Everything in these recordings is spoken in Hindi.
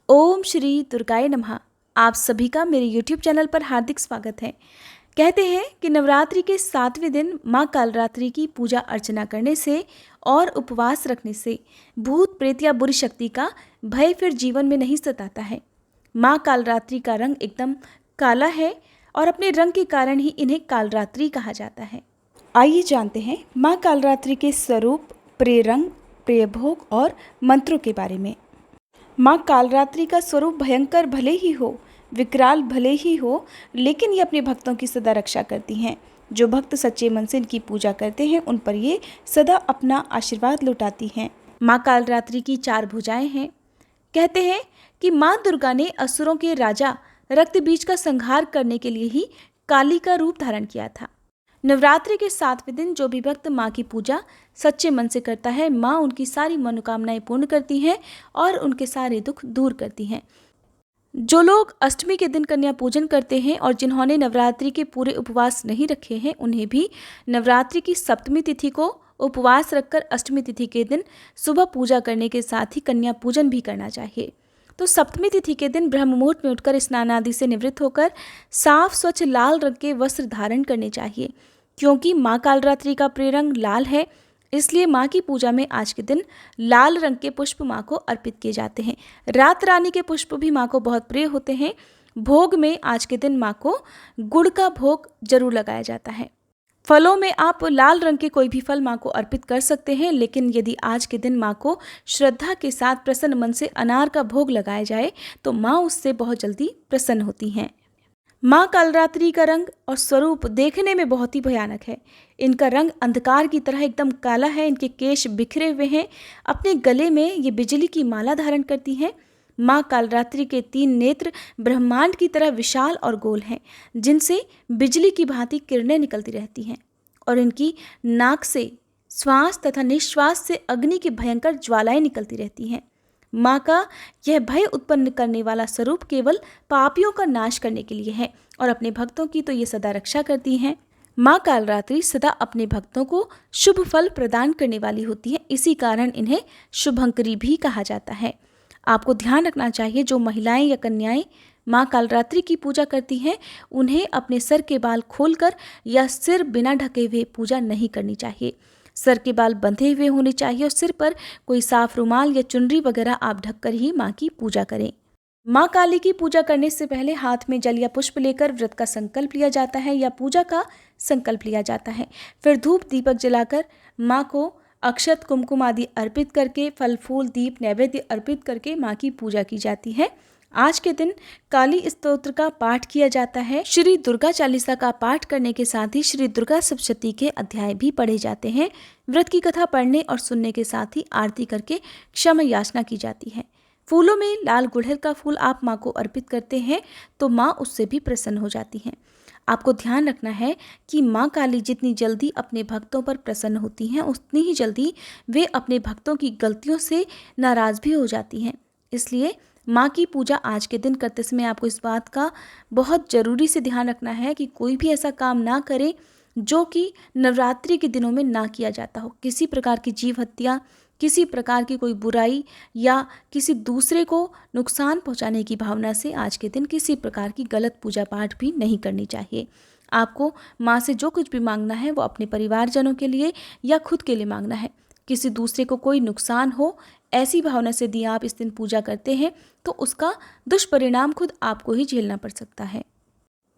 ओम श्री दुर्गाय नमः। आप सभी का मेरे YouTube चैनल पर हार्दिक स्वागत है। कहते हैं कि नवरात्रि के 7वें दिन माँ कालरात्रि की पूजा अर्चना करने से और उपवास रखने से भूत प्रेत या बुरी शक्ति का भय फिर जीवन में नहीं सताता है। माँ कालरात्रि का रंग एकदम काला है और अपने रंग के कारण ही इन्हें कालरात्रि कहा जाता है। आइए जानते हैं माँ कालरात्रि के स्वरूप, प्रिय रंग, प्रिय भोग और मंत्रों के बारे में। माँ कालरात्रि का स्वरूप भयंकर भले ही हो, विकराल भले ही हो, लेकिन ये अपने भक्तों की सदा रक्षा करती हैं। जो भक्त सच्चे मन से इनकी पूजा करते हैं उन पर ये सदा अपना आशीर्वाद लुटाती हैं। माँ कालरात्रि की 4 भुजाएं हैं। कहते हैं कि माँ दुर्गा ने असुरों के राजा रक्तबीज का संहार करने के लिए ही काली का रूप धारण किया था। नवरात्रि के 7वें दिन जो भी भक्त माँ की पूजा सच्चे मन से करता है, माँ उनकी सारी मनोकामनाएं पूर्ण करती हैं और उनके सारे दुख दूर करती हैं। जो लोग अष्टमी के दिन कन्या पूजन करते हैं और जिन्होंने नवरात्रि के पूरे उपवास नहीं रखे हैं, उन्हें भी नवरात्रि की सप्तमी तिथि को उपवास रखकर अष्टमी तिथि के दिन सुबह पूजा करने के साथ ही कन्या पूजन भी करना चाहिए। तो सप्तमी तिथि के दिन ब्रह्म मुहूर्त में उठकर स्नान आदि से निवृत्त होकर साफ स्वच्छ लाल रंग के वस्त्र धारण करने चाहिए। क्योंकि माँ कालरात्रि का प्रिय रंग लाल है, इसलिए माँ की पूजा में आज के दिन लाल रंग के पुष्प माँ को अर्पित किए जाते हैं। रात रानी के पुष्प भी माँ को बहुत प्रिय होते हैं। भोग में आज के दिन माँ को गुड़ का भोग जरूर लगाया जाता है। फलों में आप लाल रंग के कोई भी फल माँ को अर्पित कर सकते हैं, लेकिन यदि आज के दिन माँ को श्रद्धा के साथ प्रसन्न मन से अनार का भोग लगाया जाए तो माँ उससे बहुत जल्दी प्रसन्न होती हैं। माँ कालरात्रि का रंग और स्वरूप देखने में बहुत ही भयानक है। इनका रंग अंधकार की तरह एकदम काला है। इनके केश बिखरे हुए हैं। अपने गले में ये बिजली की माला धारण करती हैं। माँ कालरात्रि के 3 नेत्र ब्रह्मांड की तरह विशाल और गोल हैं, जिनसे बिजली की भांति किरणें निकलती रहती हैं और इनकी नाक से श्वास तथा निश्वास से अग्नि की भयंकर ज्वालाएं निकलती रहती हैं। माँ का यह भय उत्पन्न करने वाला स्वरूप केवल पापियों का नाश करने के लिए है और अपने भक्तों की तो ये सदा रक्षा करती हैं। माँ कालरात्रि सदा अपने भक्तों को शुभ फल प्रदान करने वाली होती है, इसी कारण इन्हें शुभंकरी भी कहा जाता है। आपको ध्यान रखना चाहिए, जो महिलाएं या कन्याएं माँ कालरात्रि की पूजा करती हैं, उन्हें अपने सर के बाल खोलकर या सिर बिना ढके हुए पूजा नहीं करनी चाहिए। सर के बाल बंधे हुए होने चाहिए और सिर पर कोई साफ रुमाल या चुनरी वगैरह आप ढककर ही माँ की पूजा करें। माँ काली की पूजा करने से पहले हाथ में जल या पुष्प लेकर व्रत का संकल्प लिया जाता है या पूजा का संकल्प लिया जाता है। फिर धूप दीपक जलाकर माँ को अक्षत कुमकुम आदि अर्पित करके, फल फूल दीप नैवेद्य अर्पित करके माँ की पूजा की जाती है। आज के दिन काली स्तोत्र का पाठ किया जाता है। श्री दुर्गा चालीसा का पाठ करने के साथ ही श्री दुर्गा सप्तशती के अध्याय भी पढ़े जाते हैं। व्रत की कथा पढ़ने और सुनने के साथ ही आरती करके क्षमा याचना की जाती है। फूलों में लाल गुड़हल का फूल आप माँ को अर्पित करते हैं तो माँ उससे भी प्रसन्न हो जाती हैं। आपको ध्यान रखना है कि माँ काली जितनी जल्दी अपने भक्तों पर प्रसन्न होती हैं, उतनी ही जल्दी वे अपने भक्तों की गलतियों से नाराज भी हो जाती हैं। इसलिए माँ की पूजा आज के दिन करते समय आपको इस बात का बहुत ज़रूरी से ध्यान रखना है कि कोई भी ऐसा काम ना करे जो कि नवरात्रि के दिनों में ना किया जाता हो। किसी प्रकार की जीव हत्या, किसी प्रकार की कोई बुराई या किसी दूसरे को नुकसान पहुंचाने की भावना से आज के दिन किसी प्रकार की गलत पूजा पाठ भी नहीं करनी चाहिए। आपको माँ से जो कुछ भी मांगना है वो अपने परिवारजनों के लिए या खुद के लिए मांगना है। किसी दूसरे को कोई नुकसान हो, ऐसी भावना से यदि आप इस दिन पूजा करते हैं तो उसका दुष्परिणाम खुद आपको ही झेलना पड़ सकता है।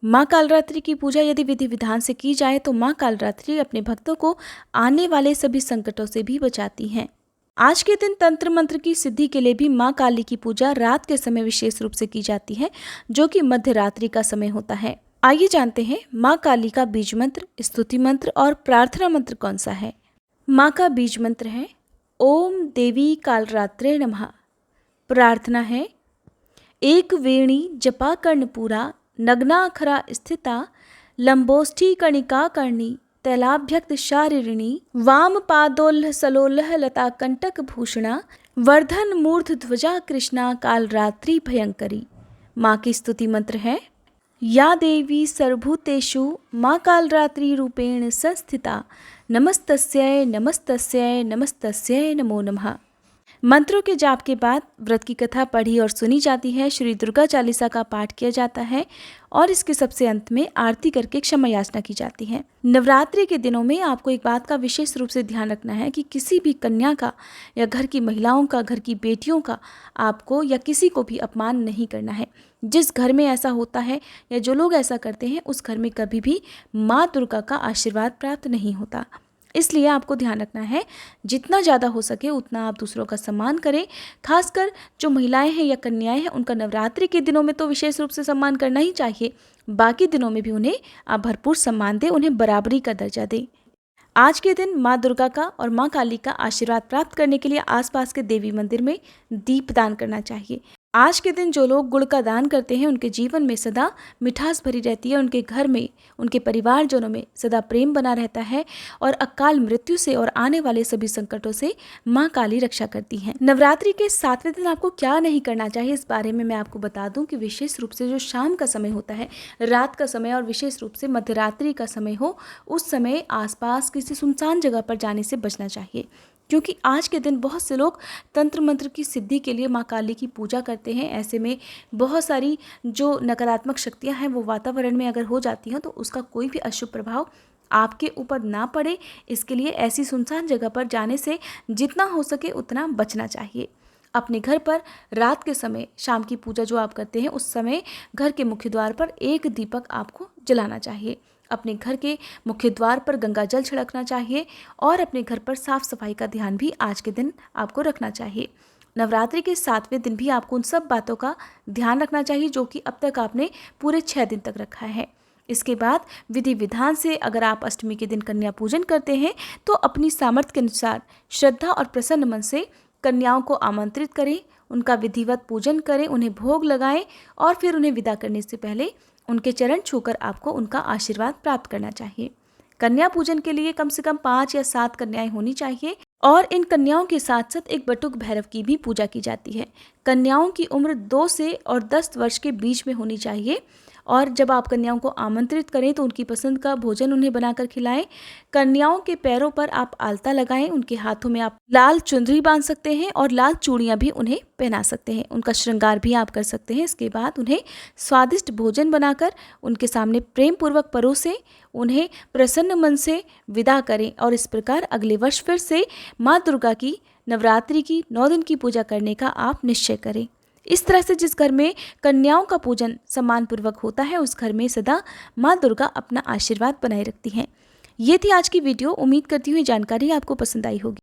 माँ कालरात्रि की पूजा यदि विधि विधान से की जाए तो माँ कालरात्रि अपने भक्तों को आने वाले सभी संकटों से भी बचाती हैं। आज के दिन तंत्र मंत्र की सिद्धि के लिए भी माँ काली की पूजा रात के समय विशेष रूप से की जाती है, जो कि मध्य रात्रि का समय होता है। आइए जानते हैं माँ काली का बीज मंत्र, स्तुति मंत्र और प्रार्थना मंत्र कौन सा है। माँ का बीज मंत्र है ओम देवी कालरात्रे नमः। प्रार्थना है एक वेणी जपा कर्णपूरा नग्नाखरा स्थिता लंबोष्ठी कणिका कर्णी तैलाभ्यक्त शारिणी वाम पादोल्ह सलोल्ह लता कंटक भूषणा वर्धन मूर्ध ध्वजा कृष्णा कालरात्रि भयंकरी। माँ की स्तुति मंत्र है या देवी सर्वभूतेषु माँ कालरात्रि रूपेण संस्थिता नमस्तस्यै नमस्तस्यै नमस्तस्यै नमो नमः। मंत्रों के जाप के बाद व्रत की कथा पढ़ी और सुनी जाती है, श्री दुर्गा चालीसा का पाठ किया जाता है और इसके सबसे अंत में आरती करके क्षमा याचना की जाती है। नवरात्रि के दिनों में आपको एक बात का विशेष रूप से ध्यान रखना है कि किसी भी कन्या का या घर की महिलाओं का, घर की बेटियों का आपको या किसी को भी अपमान नहीं करना है। जिस घर में ऐसा होता है या जो लोग ऐसा करते हैं उस घर में कभी भी माँ दुर्गा का आशीर्वाद प्राप्त नहीं होता। इसलिए आपको ध्यान रखना है, जितना ज़्यादा हो सके उतना आप दूसरों का सम्मान करें। खासकर जो महिलाएं हैं या कन्याएं हैं उनका नवरात्रि के दिनों में तो विशेष रूप से सम्मान करना ही चाहिए। बाकी दिनों में भी उन्हें आप भरपूर सम्मान दें, उन्हें बराबरी का दर्जा दें। आज के दिन माँ दुर्गा का और माँ काली का आशीर्वाद प्राप्त करने के लिए आसपास के देवी मंदिर में दीप दान करना चाहिए। आज के दिन जो लोग गुड़ का दान करते हैं उनके जीवन में सदा मिठास भरी रहती है, उनके घर में, उनके परिवारजनों में सदा प्रेम बना रहता है और अकाल मृत्यु से और आने वाले सभी संकटों से माँ काली रक्षा करती हैं। नवरात्रि के 7वें दिन आपको क्या नहीं करना चाहिए, इस बारे में मैं आपको बता दूं कि विशेष रूप से जो शाम का समय होता है, रात का समय और विशेष रूप से मध्यरात्रि का समय हो, उस समय आसपास किसी सुनसान जगह पर जाने से बचना चाहिए, क्योंकि आज के दिन बहुत से लोग तंत्र मंत्र की सिद्धि के लिए माँ काली की पूजा करते हैं। ऐसे में बहुत सारी जो नकारात्मक शक्तियाँ हैं वो वातावरण में अगर हो जाती हैं तो उसका कोई भी अशुभ प्रभाव आपके ऊपर ना पड़े, इसके लिए ऐसी सुनसान जगह पर जाने से जितना हो सके उतना बचना चाहिए। अपने घर पर रात के समय शाम की पूजा जो आप करते हैं उस समय घर के मुख्य द्वार पर एक दीपक आपको जलाना चाहिए। अपने घर के मुख्य द्वार पर गंगा जल छिड़कना चाहिए और अपने घर पर साफ सफाई का ध्यान भी आज के दिन आपको रखना चाहिए। नवरात्रि के 7वें दिन भी आपको उन सब बातों का ध्यान रखना चाहिए जो कि अब तक आपने पूरे 6 दिन तक रखा है। इसके बाद विधि विधान से अगर आप अष्टमी के दिन कन्या पूजन करते हैं तो अपनी सामर्थ्य के अनुसार श्रद्धा और प्रसन्न मन से कन्याओं को आमंत्रित करें, उनका विधिवत पूजन करें, उन्हें भोग लगाएं और फिर उन्हें विदा करने से पहले उनके चरण छूकर आपको उनका आशीर्वाद प्राप्त करना चाहिए। कन्या पूजन के लिए कम से कम 5 या 7 कन्याएं होनी चाहिए और इन कन्याओं के साथ साथ एक बटुक भैरव की भी पूजा की जाती है। कन्याओं की उम्र 2 से और 10 वर्ष के बीच में होनी चाहिए और जब आप कन्याओं को आमंत्रित करें तो उनकी पसंद का भोजन उन्हें बनाकर खिलाएं। कन्याओं के पैरों पर आप आलता लगाएं, उनके हाथों में आप लाल चुनरी बांध सकते हैं और लाल चूड़ियां भी उन्हें पहना सकते हैं, उनका श्रृंगार भी आप कर सकते हैं। इसके बाद उन्हें स्वादिष्ट भोजन बनाकर उनके सामने प्रेम पूर्वक परोसें, उन्हें प्रसन्न मन से विदा करें और इस प्रकार अगले वर्ष फिर से माँ दुर्गा की नवरात्रि की 9 दिन की पूजा करने का आप निश्चय करें। इस तरह से जिस घर में कन्याओं का पूजन सम्मानपूर्वक होता है उस घर में सदा माँ दुर्गा अपना आशीर्वाद बनाए रखती हैं। ये थी आज की वीडियो। उम्मीद करती हूँ जानकारी आपको पसंद आई होगी।